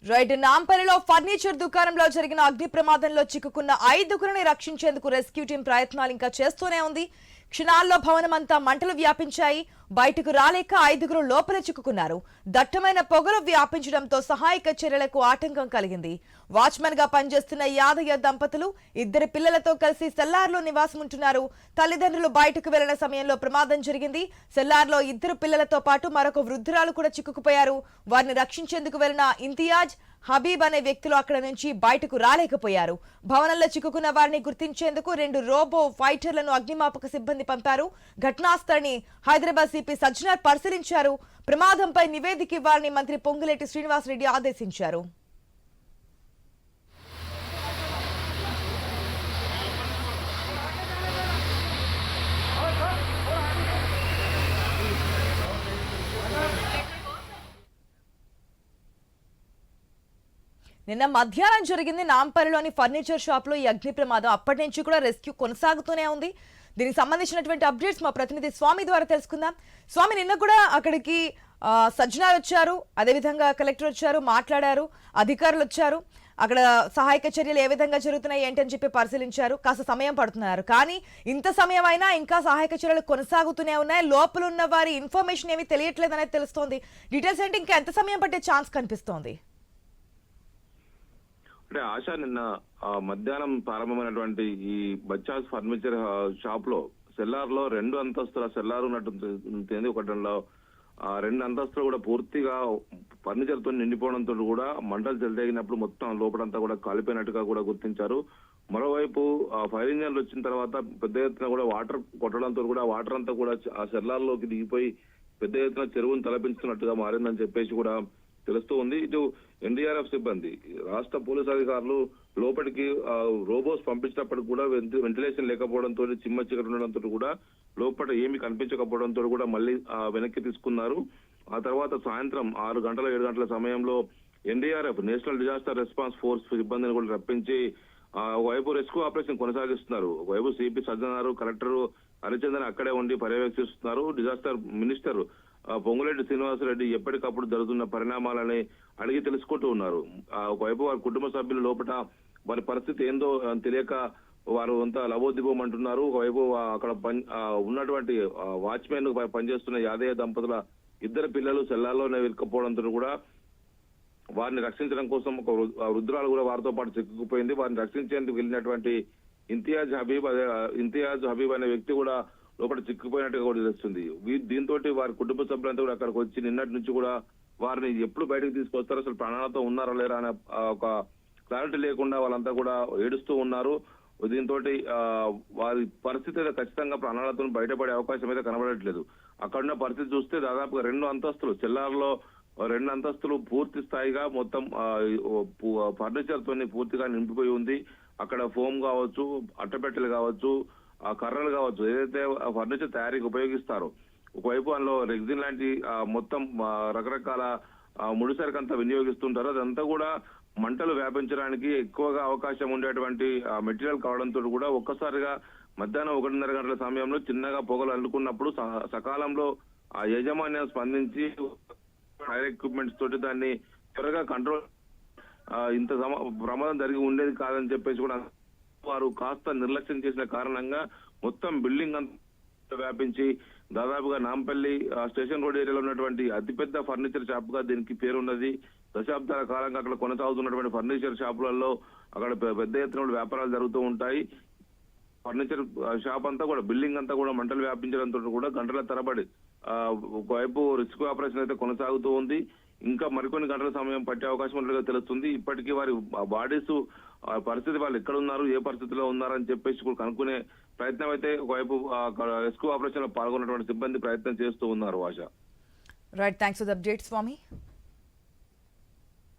Right నాంపల్లిలో furniture దుకాణంలో జరిగిన అగ్ని ప్రమాదంలో చిక్కుకున్న 5గురిని రక్షించేందుకు రెస్క్యూ టీం ప్రయత్నాలు ఇంకా చేస్తూనే ఉంది. క్షణాల్లో భవనమంతా మంటలు వ్యాపించాయి. బయటకు రాలేక 5గురు లోపల చిక్కుకున్నారు. దట్టమైన పొగలు వ్యాపించడంతో సహాయక చర్యలకు ఆటంకం కలిగింది. వాచ్మెన్ గా పనిచేస్తున్న యాదయ్య దంపతులు 2 పిల్లలతో కలిసి సెల్లార్లో నివాసం ఉంటున్నారు. తల్లిదండ్రులు బయటకు వెళ్లిన సమయంలో ప్రమాదం జరిగింది. సెల్లార్లో 2 పిల్లలతో పాటు మరొక వృద్ధురాలు కూడా చిక్కుకుపోయారు. వారిని రక్షించేందుకు వెళ్లిన ఇంతియాజ్, హబీబ్ అనే వ్యక్తులు అక్కడ నుంచి బయటకు రాలేకపోయారు. భవనంలో చిక్కుకున్న వారిని గుర్తించేందుకు 2 రోబో ఫైటర్లను అగ్నిమాపక సిబ్బంది పంపారు. ఘటనా స్థలాన్ని హైదరాబాద్ సిపి సజ్జనార్ పరిశీలించారు. ప్రమాదంపై నివేదిక ఇవ్వాలని మంత్రి పొంగులేటి శ్రీనివాసరెడ్డి ఆదేశించారు. నిన్న మధ్యాహ్నం జరిగింది నాంపల్లిలోని ఫర్నిచర్ షాప్ లో ఈ అగ్ని ప్రమాదం. అప్పటి నుంచి కూడా రెస్క్యూ కొనసాగుతూనే ఉంది. దీనికి సంబంధించినటువంటి అప్డేట్స్ మా ప్రతినిధి స్వామి ద్వారా తెలుసుకుందాం. స్వామి, నిన్న కూడా అక్కడికి సజ్జనార్ వచ్చారు, అదేవిధంగా కలెక్టర్ వచ్చారు, మాట్లాడారు, అధికారులు వచ్చారు. అక్కడ సహాయక చర్యలు ఏ విధంగా జరుగుతున్నాయి ఏంటని చెప్పి పరిశీలించారు. కాస్త సమయం పడుతున్నారు, కానీ ఇంత సమయం అయినా ఇంకా సహాయక చర్యలు కొనసాగుతూనే ఉన్నాయి. లోపల ఉన్న వారి ఇన్ఫర్మేషన్ ఏమీ తెలియట్లేదు అనేది తెలుస్తోంది. డీటెయిల్స్ ఏంటి, ఇంకా ఎంత సమయం పట్టే ఛాన్స్ కనిపిస్తోంది? అంటే ఆశ, నిన్న మధ్యాహ్నం ప్రారంభమైనటువంటి ఈ బచ్చాస్ ఫర్నిచర్ షాప్ లో సెల్లార్ లో 2 అంతస్తుల సెల్లార్ ఉన్నట్టు ఒకటిలో 2 అంతస్తులు కూడా పూర్తిగా ఫర్నిచర్ తో నిండిపోవడంతో కూడా మంటలు చెలరేగినప్పుడు మొత్తం లోపలంతా కూడా కాలిపోయినట్టుగా కూడా గుర్తించారు. మరోవైపు ఫైర్ ఇంజన్లు వచ్చిన తర్వాత పెద్ద ఎత్తున కూడా వాటర్ కొట్టడంతో కూడా వాటర్ అంతా కూడా ఆ సెల్లార్ లోకి దిగిపోయి పెద్ద ఎత్తున చెరువును తలపించినట్టుగా మారిందని చెప్పేసి కూడా తెలుస్తూ ఉంది. ఇటు ఎన్డీఆర్ఎఫ్ సిబ్బంది, రాష్ట్ర పోలీసు అధికారులు లోపలికి రోబోస్ పంపించినప్పటికి కూడా వెంటిలేషన్ లేకపోవడంతో, చిమ్మ చీకటి ఉండడంతో కూడా లోపల ఏమి కనిపించకపోవడంతో కూడా మళ్ళీ వెనక్కి తీసుకున్నారు. ఆ తర్వాత సాయంత్రం 6 గంటల 7 గంటల సమయంలో NDRF, national disaster response force సిబ్బందిని కూడా రప్పించి ఒకవైపు రెస్క్యూ ఆపరేషన్ కొనసాగిస్తున్నారు. ఒకవైపు సిపి సజ్జనారు, కలెక్టర్ హరిచందన్ అక్కడే ఉండి పర్యవేక్షిస్తున్నారు. డిజాస్టర్ మినిస్టర్ పొంగులేటి శ్రీనివాసరెడ్డి ఎప్పటికప్పుడు జరుగుతున్న పరిణామాలని అడిగి తెలుసుకుంటూ ఉన్నారు. ఒకవైపు వారి కుటుంబ సభ్యులు లోపల వారి పరిస్థితి ఏందో తెలియక వారు అంతా లవోదిబోమంటున్నారు. ఒకవైపు అక్కడ ఉన్నటువంటి వాచ్మెన్ పనిచేస్తున్న యాదయ్య దంపతుల 2 పిల్లలు సెల్లార్లోనే ఇరుక్కుపోవడంతో కూడా వారిని రక్షించడం కోసం ఒక వృద్ధురాలు కూడా వారితో పాటు చిక్కుకుపోయింది. వారిని రక్షించేందుకు వెళ్ళినటువంటి ఇంతియాజ్ హబీబ్ అనే వ్యక్తి కూడా లోపల చిక్కుపోయినట్టుగా కూడా తెలుస్తుంది. దీంతో వారి కుటుంబ సభ్యులంతా కూడా అక్కడికి వచ్చి నిన్నటి నుంచి కూడా వారిని ఎప్పుడు బయటకు తీసుకొస్తారు, అసలు ప్రాణాలతో ఉన్నారా లేరా అనే ఒక క్లారిటీ లేకుండా వాళ్ళంతా కూడా ఏడుస్తూ ఉన్నారు. దీంతో వారి పరిస్థితి ఖచ్చితంగా ప్రాణాలతో బయటపడే అవకాశం అయితే కనబడట్లేదు. అక్కడున్న పరిస్థితి చూస్తే దాదాపుగా 2 అంతస్తులు సెల్లార్లో 2 అంతస్తులు పూర్తి స్థాయిగా మొత్తం ఫర్నిచర్ తోని పూర్తిగా నింపిపోయి ఉంది. అక్కడ ఫోమ్ కావచ్చు, అట్టపెట్టెలు కావచ్చు, కర్రలు కావచ్చు, ఏదైతే ఫర్నిచర్ తయారీకి ఉపయోగిస్తారో, ఒకవైపు అందులో రెగ్జిన్ లాంటి మొత్తం రకరకాల ముడిసరికంతా వినియోగిస్తుంటారు. అదంతా కూడా మంటలు వ్యాపించడానికి ఎక్కువగా అవకాశం ఉండేటువంటి మెటీరియల్ కావడంతో కూడా ఒక్కసారిగా మధ్యాహ్నం 1:30 గంటల సమయంలో చిన్నగా పొగలు అల్లుకున్నప్పుడు సకాలంలో ఆ యాజమాన్యం స్పందించి ఫైర్ ఎక్విప్మెంట్స్ తోటి దాన్ని త్వరగా కంట్రోల్, ఇంత ప్రమాదం జరిగి ఉండేది కాదని చెప్పేసి కూడా వారు కాస్త నిర్లక్ష్యం చేసిన కారణంగా మొత్తం బిల్డింగ్ అంతా వ్యాపించి దాదాపుగా నాంపల్లి స్టేషన్ రోడ్ ఏరియాలో ఉన్నటువంటి అతిపెద్ద ఫర్నిచర్ షాప్ గా దీనికి పేరున్నది. దశాబ్దాల కాలంగా అక్కడ కొనసాగుతున్నటువంటి ఫర్నిచర్ షాపులలో అక్కడ పెద్ద ఎత్తున వ్యాపారాలు జరుగుతూ ఉంటాయి. ఫర్నిచర్ షాప్ అంతా కూడా, బిల్డింగ్ అంతా కూడా మంటలు వ్యాపించడంతో కూడా గంటల తరబడి ఒకవైపు రెస్క్యూ ఆపరేషన్ అయితే కొనసాగుతూ ఉంది. ఇంకా మరికొన్ని గంటల సమయం పట్టే అవకాశం ఉన్నట్టుగా తెలుస్తుంది. ఇప్పటికీ వారి బాడీస్ పరిస్థితి, వాళ్ళు ఎక్కడ ఉన్నారు, ఏ పరిస్థితిలో ఉన్నారని చెప్పేసి కూడా కనుక్కునే ప్రయత్నం అయితే ఒకవైపు రెస్క్యూ ఆపరేషన్ లో పాల్గొన్నటువంటి సిబ్బంది ప్రయత్నం చేస్తూ ఉన్నారు. Asha. Right, thanks for the update Swamy.